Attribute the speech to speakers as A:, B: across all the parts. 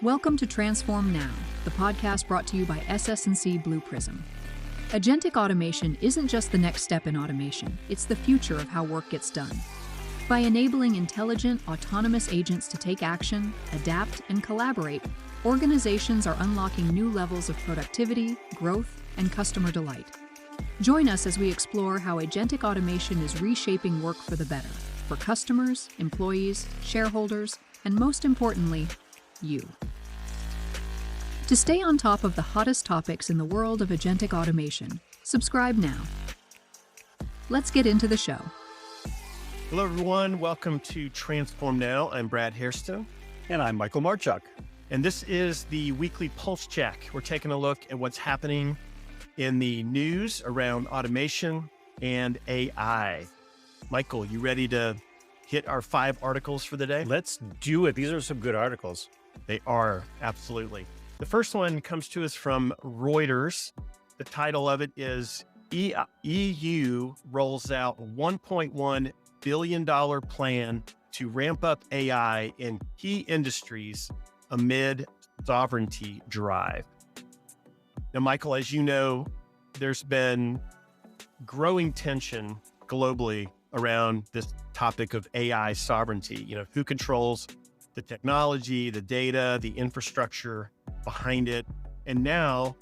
A: Welcome to Transform Now, the podcast brought to you by SS&C Blue Prism. Agentic automation isn't just the next step in automation, it's the future of how work gets done. By enabling intelligent, autonomous agents to take action, adapt, and collaborate, organizations are unlocking new levels of productivity, growth, and customer delight. Join us as we explore how agentic automation is reshaping work for the better, for customers, employees, shareholders, and most importantly, you. To stay on top of the hottest topics in the world of agentic automation, subscribe now. Let's get into the show.
B: Hello, everyone. Welcome to Transform Now. I'm Brad Hairston.
C: And I'm Michael Marchuk.
B: And this is the weekly pulse check. We're taking a look at what's happening in the news around automation and AI. Michael, you ready to hit our 5 articles for the day?
C: Let's do it. These are some good articles.
B: They are, absolutely. The first one comes to us from Reuters. The title of it is EU rolls out $1.1 billion plan to ramp up AI in key industries amid sovereignty drive. Now, Michael, as you know, there's been growing tension globally around this topic of AI sovereignty. You know, who controls the technology, the data, the infrastructure behind it. And now,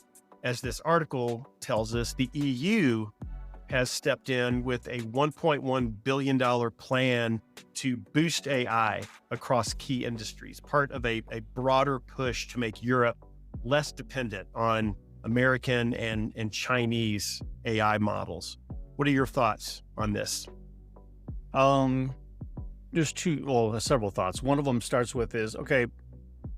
B: as this article tells us, the EU has stepped in with a $1.1 billion plan to boost AI across key industries, part of a broader push to make Europe less dependent on American and Chinese AI models. What are your thoughts on this?
C: There's several thoughts. One of them starts with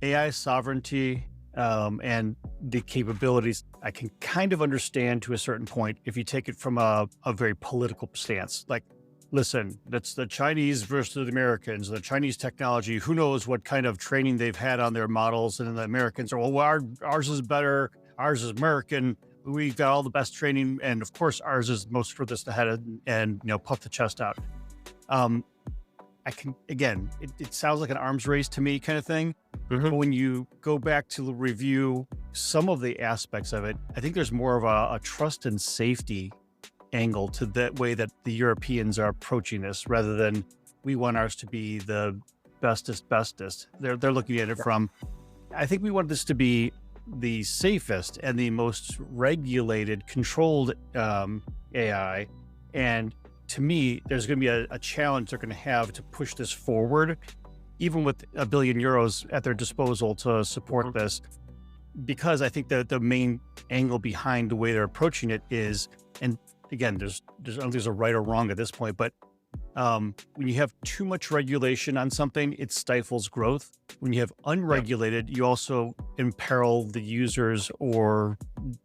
C: AI sovereignty and the capabilities. I can kind of understand to a certain point if you take it from a very political stance. Like, listen, that's the Chinese versus the Americans, the Chinese technology. Who knows what kind of training they've had on their models? And the Americans are, ours is better. Ours is American. We've got all the best training. And of course, ours is most furthest ahead and puff the chest out. It sounds like an arms race to me kind of thing. Mm-hmm. But when you go back to review some of the aspects of it, I think there's more of a trust and safety angle to that way that the Europeans are approaching this, rather than we want ours to be the bestest. They're looking at it from, I think we want this to be the safest and the most regulated, controlled AI. And to me, there's going to be a challenge they're going to have to push this forward, even with €1 billion at their disposal to support this. Because I think that the main angle behind the way they're approaching it is, and again, I don't think there's a right or wrong at this point, but when you have too much regulation on something, it stifles growth. When you have unregulated, you also imperil the users or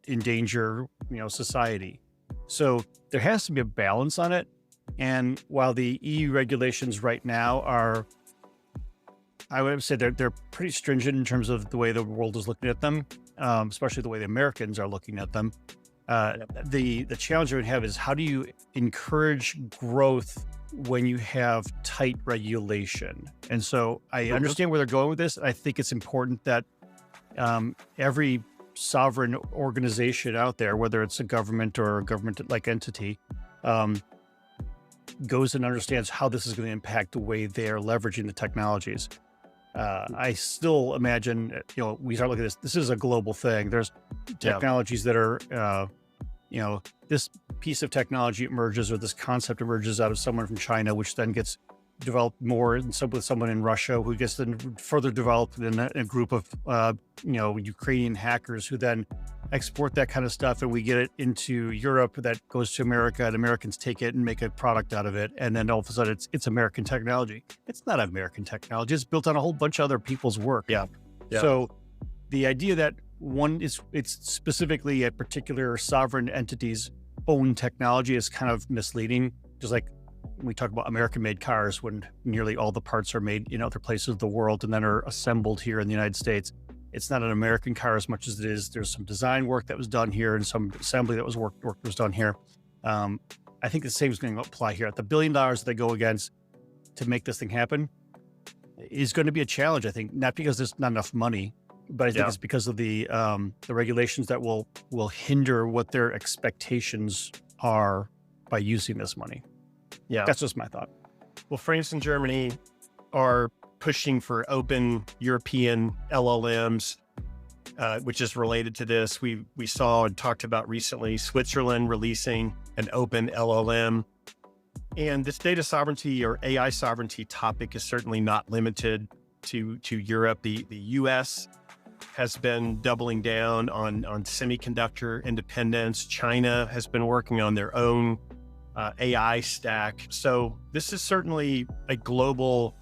C: endanger, society. So there has to be a balance on it. And while the EU regulations right now are, I would say they're pretty stringent in terms of the way the world is looking at them, especially the way the Americans are looking at them. The challenge I would have is, how do you encourage growth when you have tight regulation? And so I understand where they're going with this. I think it's important that every sovereign organization out there, whether it's a government or a government-like entity, goes and understands how this is going to impact the way they're leveraging the technologies. I still imagine, we start looking at this. This is a global thing. There's technologies that are, this piece of technology emerges, or this concept emerges out of someone from China, which then gets developed more with someone in Russia, who gets then further developed in a group of, Ukrainian hackers who then export that kind of stuff, and we get it into Europe, that goes to America, and Americans take it and make a product out of it. And then all of a sudden it's American technology. It's not American technology. It's built on a whole bunch of other people's work. Yeah. So the idea that it's specifically a particular sovereign entity's own technology is kind of misleading. Just like we talk about American-made cars, when nearly all the parts are made in other places of the world and then are assembled here in the United States. It's not an American car as much as it is. There's some design work that was done here and some assembly that was done here. I think the same is going to apply here. At the $1 billion that they go against to make this thing happen is going to be a challenge, I think, not because there's not enough money, but I think it's because of the regulations that will hinder what their expectations are by using this money.
B: Yeah.
C: That's just my thought.
B: Well, France and Germany are pushing for open European LLMs, which is related to this. We saw and talked about recently Switzerland releasing an open LLM. And this data sovereignty or AI sovereignty topic is certainly not limited to Europe. The US has been doubling down on semiconductor independence. China has been working on their own AI stack. So this is certainly a global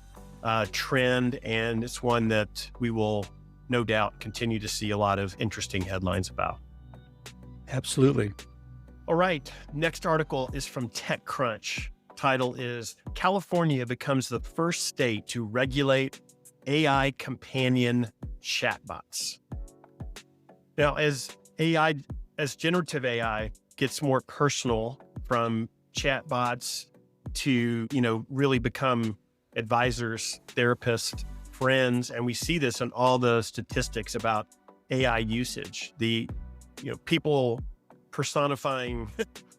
B: trend, and it's one that we will no doubt continue to see a lot of interesting headlines about.
C: Absolutely.
B: All right, next article is from TechCrunch. Title is California becomes the first state to regulate AI companion chatbots. Now, as generative AI gets more personal, from chatbots to, really become advisors, therapists, friends, and we see this in all the statistics about AI usage, people personifying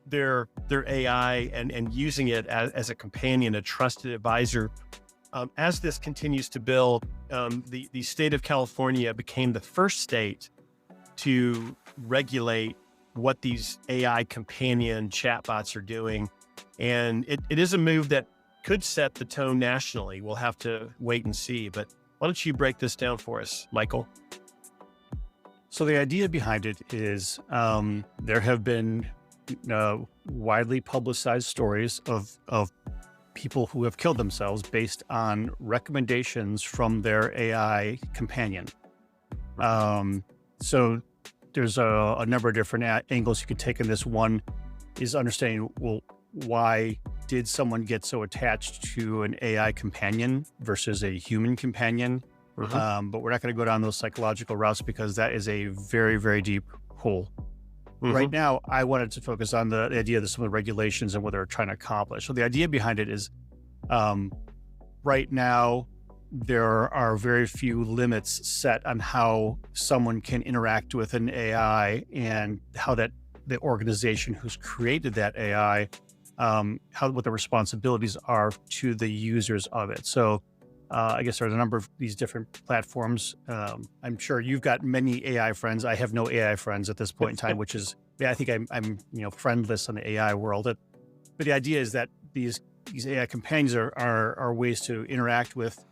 B: their AI and using it as a companion, a trusted advisor. As this continues to build, the state of California became the first state to regulate what these AI companion chatbots are doing. And it is a move that could set the tone nationally. We'll have to wait and see. But why don't you break this down for us, Michael?
C: So the idea behind it is there have been widely publicized stories of people who have killed themselves based on recommendations from their AI companion. So there's a number of different angles you could take in this. One is understanding, well, why did someone get so attached to an AI companion versus a human companion? But we're not going to go down those psychological routes because that is a very, very deep hole. Right now, I wanted to focus on the idea of some of the regulations and what they're trying to accomplish. So the idea behind it is, right now, there are very few limits set on how someone can interact with an AI and how that the organization who's created that AI, what the responsibilities are to the users of it. So I guess there's a number of these different platforms. I'm sure you've got many AI friends. I have no AI friends at this point in time, which is, I think I'm friendless in the AI world. But the idea is that these AI companions are ways to interact with,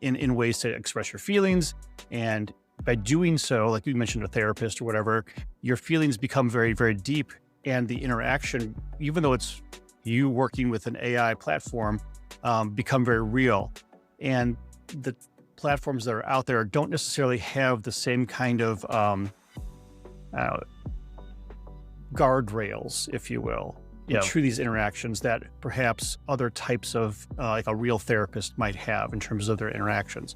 C: in ways to express your feelings. And by doing so, like you mentioned, a therapist or whatever, your feelings become very, very deep. And the interaction, even though it's you working with an AI platform, become very real. And the platforms that are out there don't necessarily have the same kind of guardrails, if you will, through these interactions that perhaps other types of like a real therapist might have in terms of their interactions.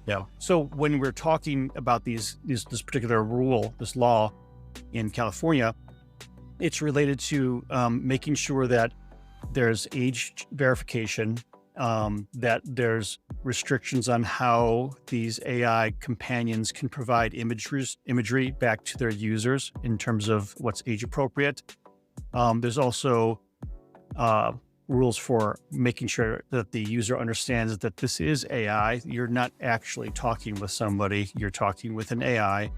B: Yeah.
C: So when we're talking about this particular rule, this law in California, it's related to making sure that there's age verification, that there's restrictions on how these AI companions can provide imagery back to their users in terms of what's age appropriate. There's also rules for making sure that the user understands that this is AI. You're not actually talking with somebody, you're talking with an AI.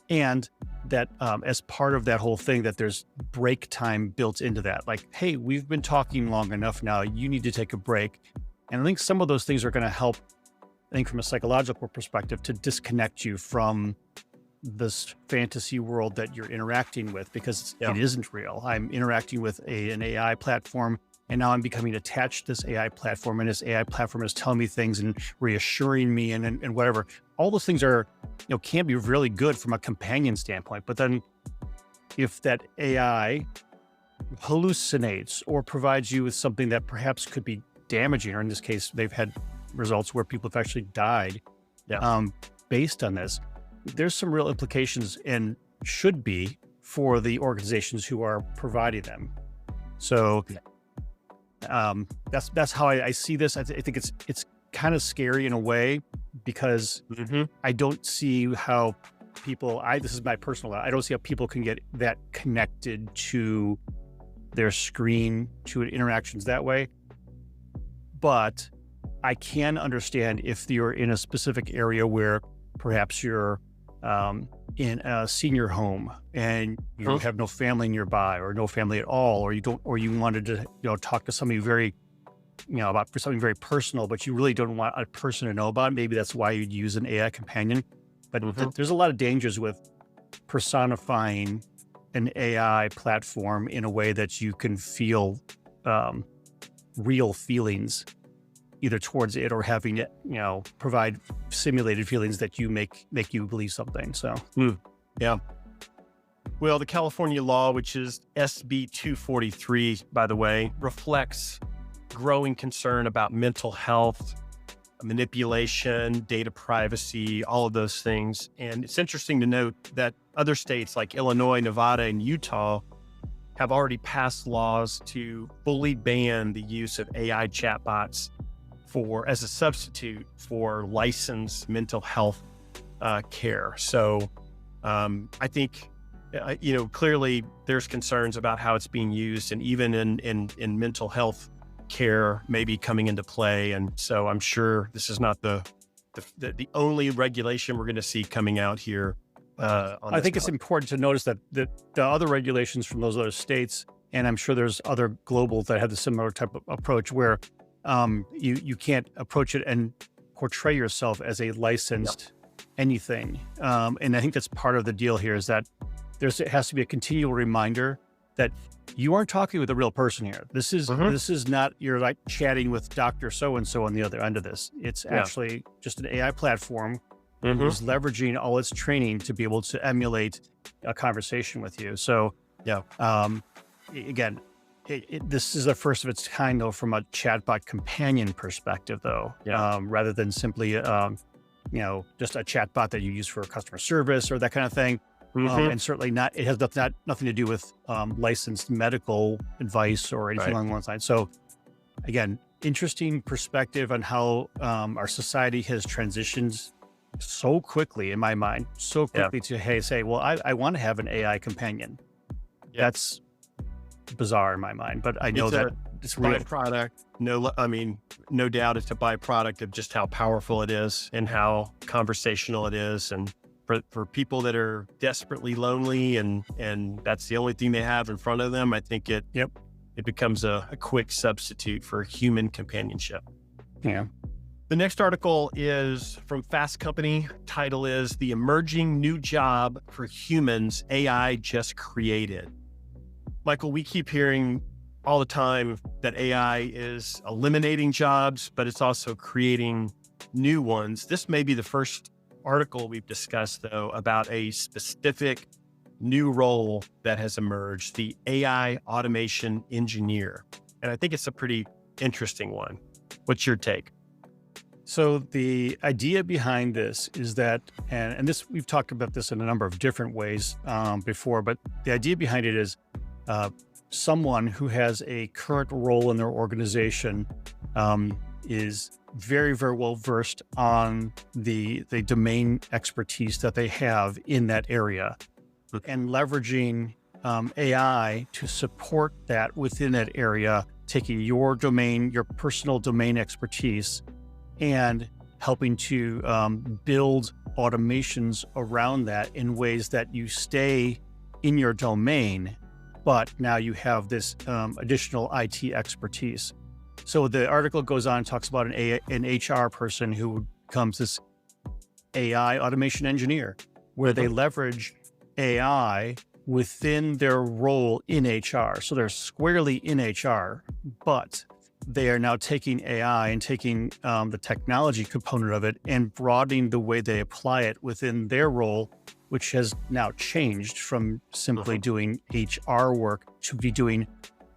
C: And that as part of that whole thing, that there's break time built into that. Like, hey, we've been talking long enough now, you need to take a break. And I think some of those things are going to help, I think from a psychological perspective, to disconnect you from this fantasy world that you're interacting with, because it isn't real. I'm interacting with an AI platform, and now I'm becoming attached to this AI platform, and this AI platform is telling me things and reassuring me and whatever. All those things are, can be really good from a companion standpoint. But then if that AI hallucinates or provides you with something that perhaps could be damaging, or in this case, they've had results where people have actually died based on this, there's some real implications, and should be, for the organizations who are providing them. So that's how I see this. I think it's kind of scary in a way, because I don't see how this is my personal, I don't see how people can get that connected to their screen, to interactions that way. But I can understand if you're in a specific area where perhaps you're in a senior home and you have no family nearby, or no family at all, or you wanted to, talk to somebody very, about something very personal, but you really don't want a person to know about it. Maybe that's why you'd use an AI companion. But there's a lot of dangers with personifying an AI platform in a way that you can feel real feelings either towards it, or having it, provide simulated feelings that you make you believe something. So,
B: yeah. Well, the California law, which is SB 243, by the way, reflects growing concern about mental health, manipulation, data privacy, all of those things. And it's interesting to note that other states like Illinois, Nevada, and Utah have already passed laws to fully ban the use of AI chatbots as a substitute for licensed mental health care. So I think, clearly there's concerns about how it's being used, and even in mental health care maybe coming into play. And so I'm sure this is not the only regulation we're going to see coming out here.
C: I think it's important to notice that the other regulations from those other states, and I'm sure there's other globals that have the similar type of approach where you can't approach it and portray yourself as a licensed anything. And I think that's part of the deal here, is that it has to be a continual reminder that you aren't talking with a real person here. This is not, you're like chatting with Dr. So-and-so on the other end of this. It's actually just an AI platform who's leveraging all its training to be able to emulate a conversation with you. So again, this is the first of its kind, though, from a chatbot companion perspective, though, rather than simply, just a chatbot that you use for customer service or that kind of thing. And certainly it has nothing to do with licensed medical advice or anything along those lines. So again, interesting perspective on how our society has transitioned so quickly, in my mind, to say, well, I want to have an AI companion. That's bizarre in my mind, but I know that it's real.
B: Byproduct. No doubt it's a byproduct of just how powerful it is and how conversational it is. And for people that are desperately lonely and that's the only thing they have in front of them, I think it becomes a quick substitute for human companionship.
C: Yeah.
B: The next article is from Fast Company. Title is "The Emerging New Job for Humans AI Just Created." Michael, we keep hearing all the time that AI is eliminating jobs, but it's also creating new ones. This may be the first article we've discussed, though, about a specific new role that has emerged, the AI automation engineer. And I think it's a pretty interesting one. What's your take?
C: So the idea behind this is that, and this, we've talked about this in a number of different ways before, but the idea behind it is someone who has a current role in their organization is very, very well versed on the domain expertise that they have in that area, and leveraging AI to support that within that area, taking your domain, your personal domain expertise, and helping to build automations around that in ways that you stay in your domain, but now you have this additional IT expertise. So the article goes on and talks about an HR person who becomes this AI automation engineer, where they leverage AI within their role in HR. So they're squarely in HR, but they are now taking AI and taking the technology component of it and broadening the way they apply it within their role, which has now changed from simply doing HR work to be doing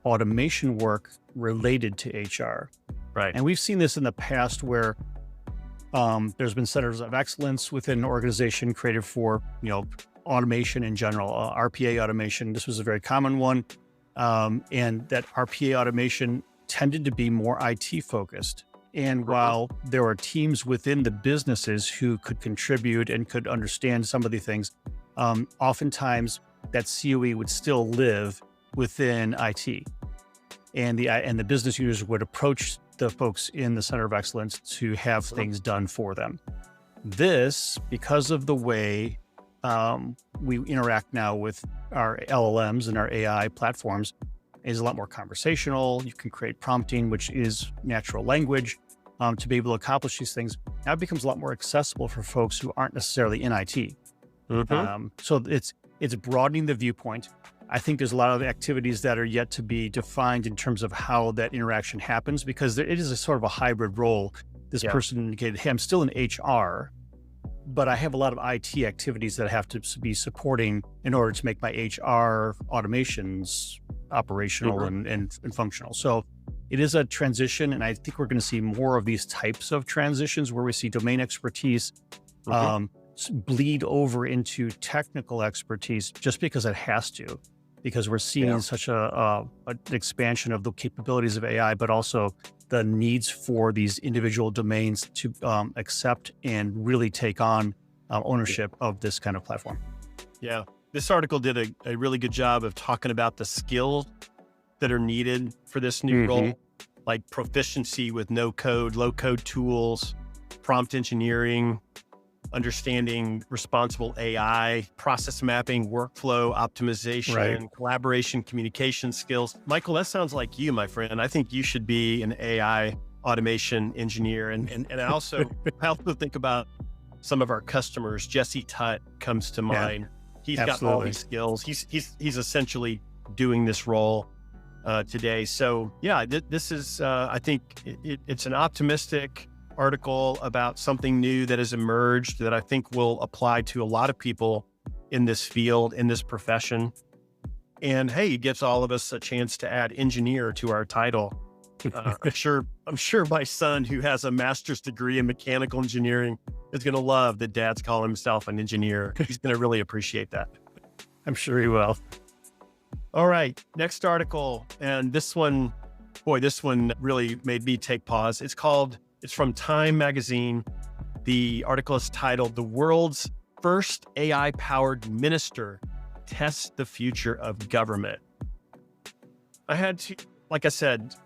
C: automation work related to HR.
B: Right.
C: And we've seen this in the past where there's been centers of excellence within an organization created for, automation in general, RPA automation. This was a very common one. And that RPA automation tended to be more IT focused. And while there are teams within the businesses who could contribute and could understand some of the things, oftentimes that COE would still live within IT. And the business users would approach the folks in the Center of Excellence to have things done for them. This, because of the way we interact now with our LLMs and our AI platforms, is a lot more conversational. You can create prompting, which is natural language, to be able to accomplish these things. Now it becomes a lot more accessible for folks who aren't necessarily in IT. So it's broadening the viewpoint. I think there's a lot of activities that are yet to be defined in terms of how that interaction happens, because it is a sort of a hybrid role. This person indicated, hey, I'm still in HR, but I have a lot of IT activities that I have to be supporting in order to make my HR automations operational and functional. So it is a transition, and I think we're going to see more of these types of transitions where we see domain expertise bleed over into technical expertise, just because it has to, because we're seeing such an expansion of the capabilities of AI, but also the needs for these individual domains to accept and really take on ownership of this kind of platform.
B: Yeah. This article did a really good job of talking about the skills that are needed for this new role, like proficiency with no code, low code tools, prompt engineering, understanding responsible AI, process mapping, workflow optimization, collaboration, communication skills. Michael, that sounds like you, my friend. I think you should be an AI automation engineer. And I also think about some of our customers. Jesse Tutt comes to mind. He's got all these skills. He's essentially doing this role today. So yeah, this is, I think it's an optimistic article about something new that has emerged that I think will apply to a lot of people in this field, in this profession. And hey, it gives all of us a chance to add engineer to our title. I'm sure my son, who has a master's degree in mechanical engineering, is going to love that Dad's calling himself an engineer. He's going to really appreciate that.
C: I'm sure he will.
B: All right, next article. And this one really made me take pause. It's from Time magazine. The article is titled, "The World's First AI-Powered Minister Tests the Future of Government." I had to, like I said,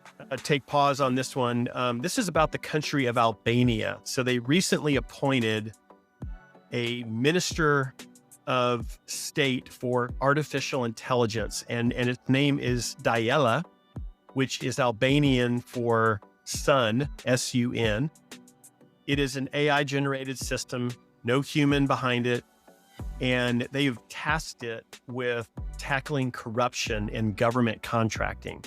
B: take pause on this one. This is about the country of Albania. So they recently appointed a minister of state for artificial intelligence, and its name is Diela, which is Albanian for sun, S-U-N. It is an AI-generated system, no human behind it, and they've tasked it with tackling corruption in government contracting.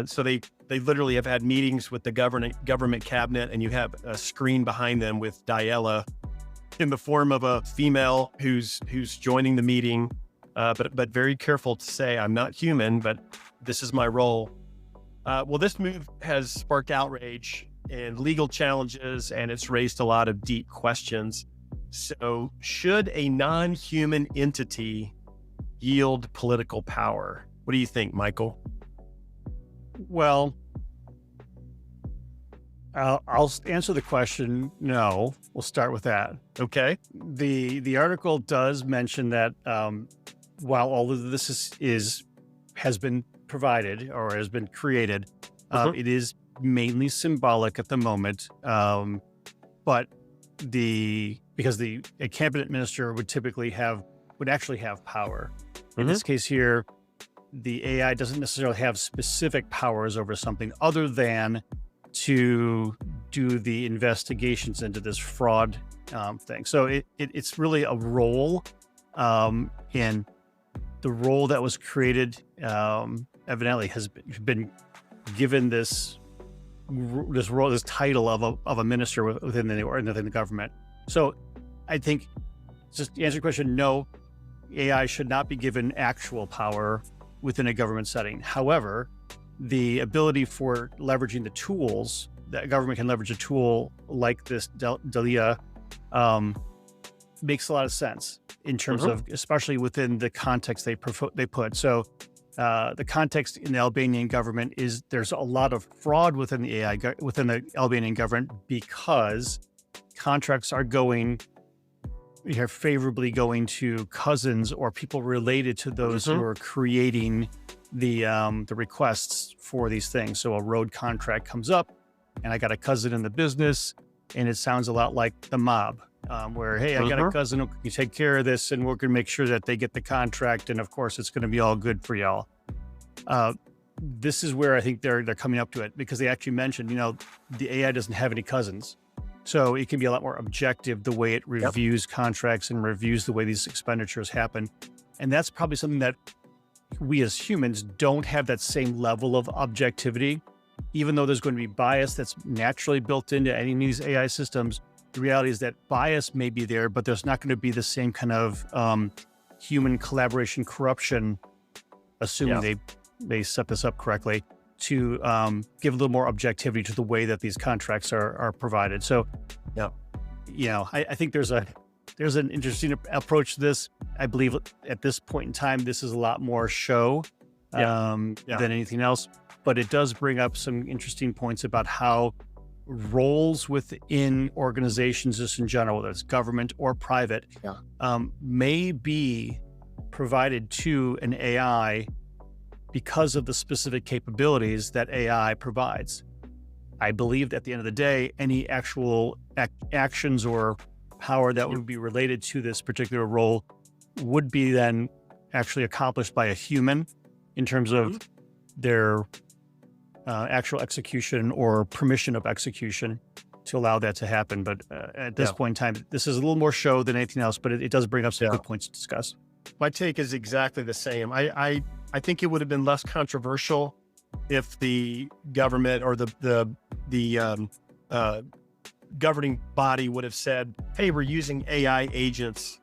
B: So they literally have had meetings with the government cabinet, and you have a screen behind them with Diela in the form of a female who's joining the meeting, but very careful to say, I'm not human, but this is my role. Well, this move has sparked outrage and legal challenges, and it's raised a lot of deep questions. So should a non-human entity yield political power? What do you think, Michael?
C: Well, I'll answer the question. No, we'll start with that.
B: Okay.
C: The article does mention that while all of this has been provided or has been created, it is mainly symbolic at the moment. But because a cabinet minister would actually have power. In this case here, the AI doesn't necessarily have specific powers over something other than to do the investigations into this fraud thing. So it's really a role, and the role that was created evidently has been given this role, this title of a minister within the government. So I think, just to answer your question, no, AI should not be given actual power within a government setting. However, the ability for leveraging the tools, that government can leverage a tool like this Dalia, makes a lot of sense in terms of, especially within the context they put. So The context in the Albanian government is there's a lot of fraud within the within the Albanian government because contracts are favorably going to cousins or people related to those who are creating the requests for these things. So a road contract comes up, and I got a cousin in the business, and it sounds a lot like the mob, where, hey, I got a cousin who can take care of this, and we're going to make sure that they get the contract, and of course, it's going to be all good for y'all. This is where I think they're coming up to it, because they actually mentioned, the AI doesn't have any cousins. So it can be a lot more objective the way it reviews contracts and reviews the way these expenditures happen. And that's probably something that we as humans don't have that same level of objectivity. Even though there's going to be bias that's naturally built into any of these AI systems, the reality is that bias may be there, but there's not going to be the same kind of human collaboration corruption, assuming they set this up correctly, to give a little more objectivity to the way that these contracts are provided. So, I think there's an interesting approach to this. I believe at this point in time, this is a lot more show than anything else, but it does bring up some interesting points about how roles within organizations, just in general, whether it's government or private, may be provided to an AI because of the specific capabilities that AI provides. I believe that at the end of the day, any actual actions or power that would be related to this particular role would be then actually accomplished by a human in terms of their actual execution or permission of execution to allow that to happen. But at this point in time, this is a little more show than anything else, but it does bring up some good points to discuss.
B: My take is exactly the same. I think it would have been less controversial if the government or the governing body would have said, hey, we're using AI agents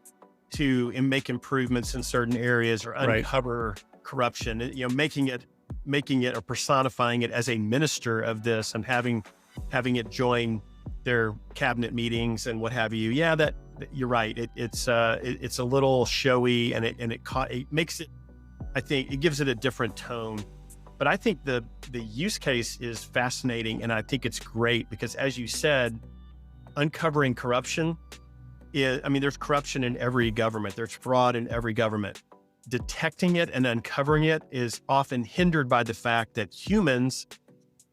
B: to make improvements in certain areas or uncover corruption, making it or personifying it as a minister of this and having it join their cabinet meetings and what have you. Yeah, that you're right. It's a little showy, and it makes it, I think it gives it a different tone. But I think the use case is fascinating, and I think it's great because, as you said, uncovering corruption there's corruption in every government. There's fraud in every government. Detecting it and uncovering it is often hindered by the fact that humans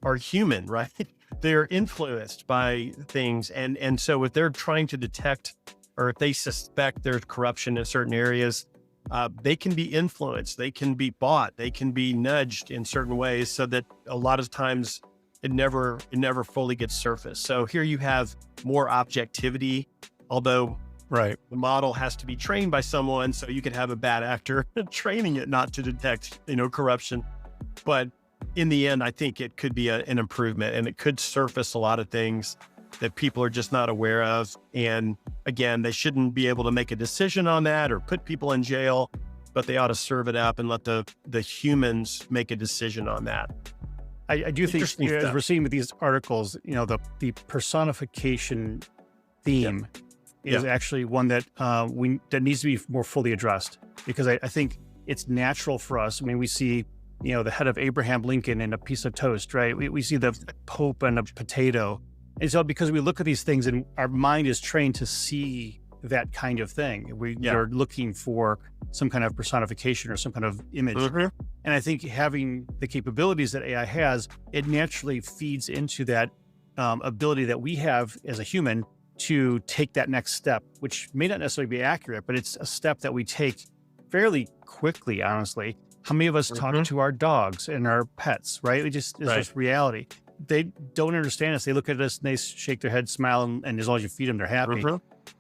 B: are human, right? They're influenced by things. And so if they're trying to detect, or if they suspect there's corruption in certain areas, they can be influenced, they can be bought, they can be nudged in certain ways, so that a lot of times it never fully gets surfaced. So here you have more objectivity, although the model has to be trained by someone, so you could have a bad actor training it not to detect, corruption. But in the end, I think it could be an improvement, and it could surface a lot of things that people are just not aware of. And again, they shouldn't be able to make a decision on that or put people in jail, but they ought to serve it up and let the humans make a decision on that.
C: I do think, as we're seeing with these articles, the personification theme is actually one that that needs to be more fully addressed, because I think it's natural for us. I mean, we see, the head of Abraham Lincoln and a piece of toast, right? We see the Pope and a potato. And so because we look at these things and our mind is trained to see that kind of thing, we are looking for some kind of personification or some kind of image. And I think having the capabilities that AI has, it naturally feeds into that ability that we have as a human to take that next step, which may not necessarily be accurate, but it's a step that we take fairly quickly, honestly. How many of us talk to our dogs and our pets, right? It's just reality. They don't understand us. They look at us and they shake their head, smile, and as long as you feed them, they're happy.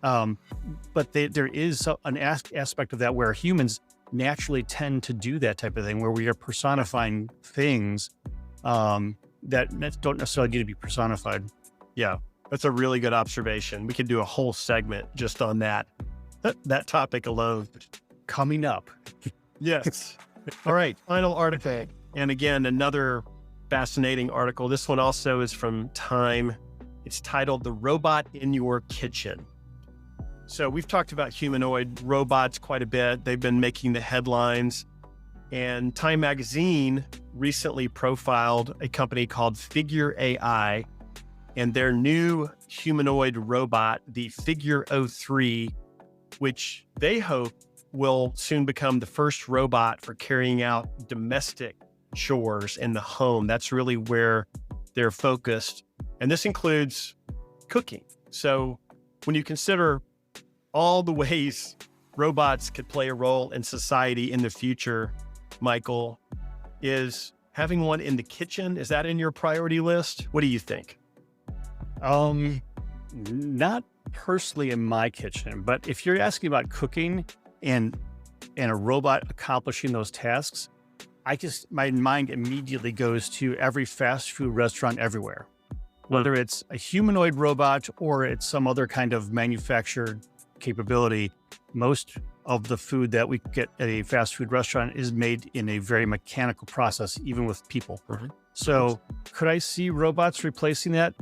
C: But there is an aspect of that where humans naturally tend to do that type of thing, where we are personifying things that don't necessarily need to be personified.
B: Yeah, that's a really good observation. We could do a whole segment just on that topic alone.
C: Coming up.
B: Yes. All right, final artifact. And again, another fascinating article. This one also is from Time. It's titled "The Robot in Your Kitchen." So we've talked about humanoid robots quite a bit. They've been making the headlines. And Time Magazine recently profiled a company called Figure AI and their new humanoid robot, the Figure 03, which they hope will soon become the first robot for carrying out domestic chores in the home. That's really where they're focused. And this includes cooking. So when you consider all the ways robots could play a role in society in the future, Michael, is having one in the kitchen, is that in your priority list? What do you think?
C: Not personally in my kitchen, but if you're asking about cooking and a robot accomplishing those tasks, my mind immediately goes to every fast food restaurant everywhere. Whether it's a humanoid robot or it's some other kind of manufactured capability, most of the food that we get at a fast food restaurant is made in a very mechanical process, even with people.
B: Mm-hmm.
C: So could I see robots replacing that?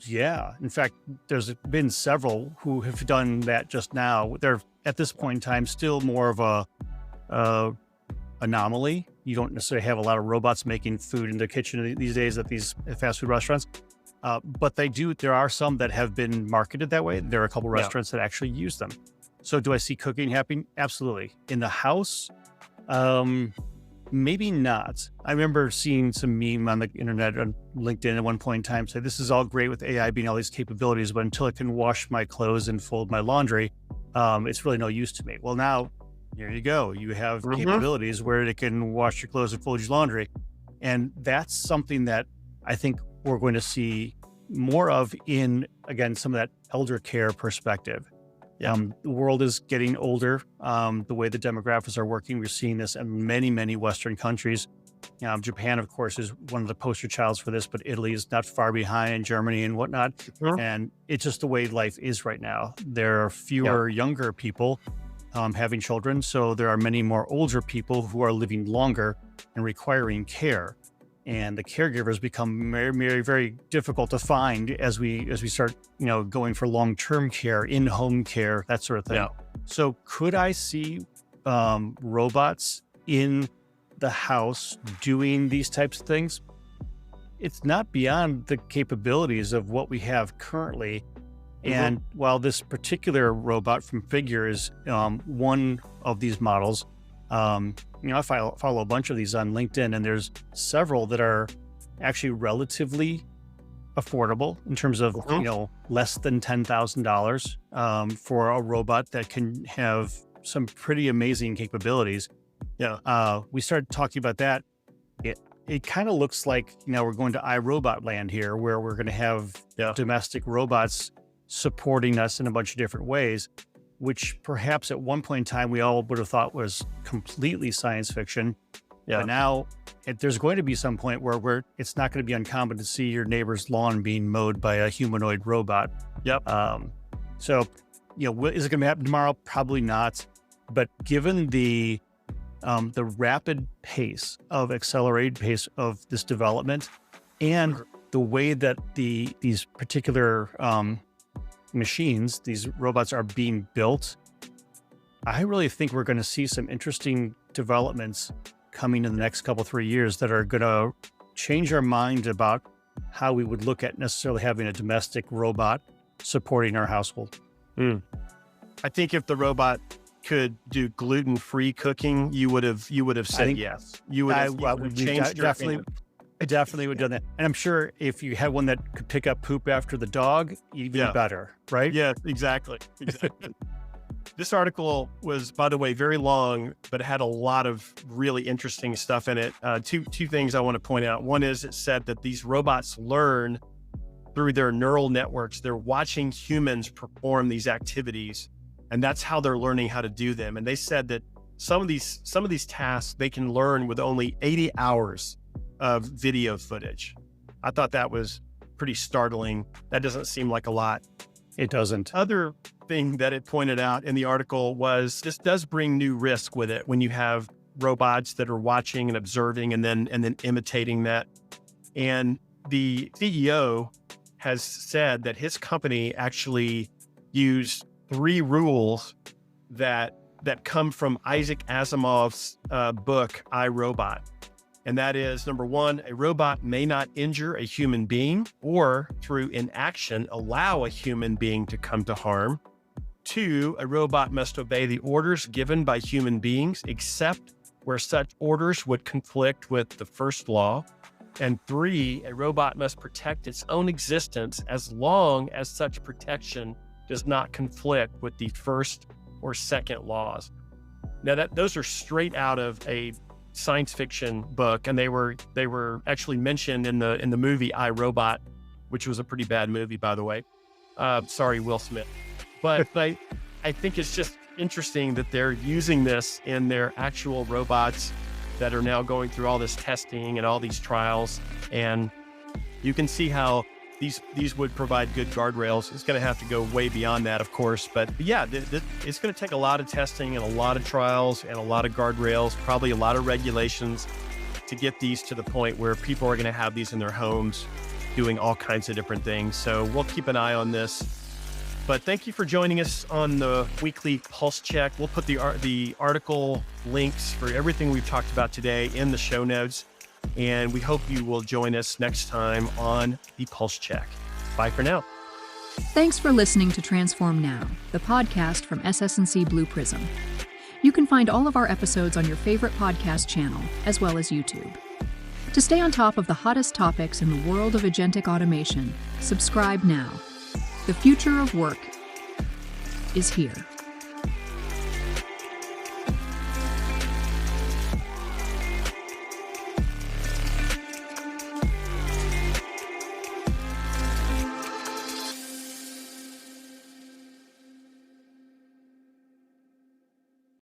C: Yeah. In fact, there's been several who have done that just now. They're at this point in time still more of a anomaly. You don't necessarily have a lot of robots making food in the kitchen these days at these fast food restaurants. But there are some that have been marketed that way. There are a couple restaurants that actually use them. So do I see cooking happening? Absolutely. In the house, maybe not. I remember seeing some meme on the internet, on LinkedIn at one point in time, say, this is all great with AI being all these capabilities, but until it can wash my clothes and fold my laundry, it's really no use to me. Well, now, here you go. You have capabilities where it can wash your clothes and fold your laundry. And that's something that I think we're going to see more of in, again, some of that elder care perspective. The world is getting older. The way the demographics are working, we're seeing this in many, many Western countries. Japan, of course, is one of the poster childs for this, but Italy is not far behind, Germany and whatnot. And it's just the way life is right now. There are fewer younger people having children. So there are many more older people who are living longer and requiring care. And the caregivers become very, very, very difficult to find as we start, going for long-term care, in-home care, that sort of thing. Yeah. So could I see robots in the house doing these types of things? It's not beyond the capabilities of what we have currently. And while this particular robot from Figure is one of these models, I follow a bunch of these on LinkedIn, and there's several that are actually relatively affordable in terms of, less than $10,000 for a robot that can have some pretty amazing capabilities. We started talking about that. It kind of looks like, we're going to iRobot land here, where we're going to have domestic robots supporting us in a bunch of different ways, which perhaps at one point in time we all would have thought was completely science fiction. But now there's going to be some point where it's not going to be uncommon to see your neighbor's lawn being mowed by a humanoid robot. So, is it going to happen tomorrow? Probably not. But given the rapid pace of this development and the way that these particular machines, these robots are being built, I really think we're going to see some interesting developments coming in the next 3 years that are going to change our mind about how we would look at necessarily having a domestic robot supporting our household.
B: I think if the robot could do gluten-free cooking, you would have said yes. You would have changed your opinion.
C: I definitely would have done that. And I'm sure if you had one that could pick up poop after the dog, even better, right?
B: Yeah, exactly. This article was, by the way, very long, but it had a lot of really interesting stuff in it. Two things I want to point out. One is it said that these robots learn through their neural networks. They're watching humans perform these activities, and that's how they're learning how to do them. And they said that some of these tasks they can learn with only 80 hours of video footage. I thought that was pretty startling. That doesn't seem like a lot.
C: It doesn't.
B: Other thing that it pointed out in the article was this does bring new risk with it when you have robots that are watching and observing and then imitating that. And the CEO has said that his company actually used 3 rules that that come from Isaac Asimov's book, I, Robot. And that is, number one, a robot may not injure a human being or through inaction allow a human being to come to harm. Two, a robot must obey the orders given by human beings, except where such orders would conflict with the first law. And three, a robot must protect its own existence as long as such protection does not conflict with the first or second laws. Now, those are straight out of a science fiction book, and they were actually mentioned in the movie I, Robot, which was a pretty bad movie, by the way. Sorry, Will Smith. But I think it's just interesting that they're using this in their actual robots that are now going through all this testing and all these trials. And you can see how these would provide good guardrails. It's going to have to go way beyond that, of course. But yeah, it's going to take a lot of testing and a lot of trials and a lot of guardrails, probably a lot of regulations to get these to the point where people are going to have these in their homes doing all kinds of different things. So we'll keep an eye on this. But thank you for joining us on the weekly Pulse Check. We'll put the article links for everything we've talked about today in the show notes. And we hope you will join us next time on the Pulse Check. Bye for now.
A: Thanks for listening to Transform Now, the podcast from SS&C Blue Prism. You can find all of our episodes on your favorite podcast channel, as well as YouTube. To stay on top of the hottest topics in the world of agentic automation, subscribe now. The future of work is here.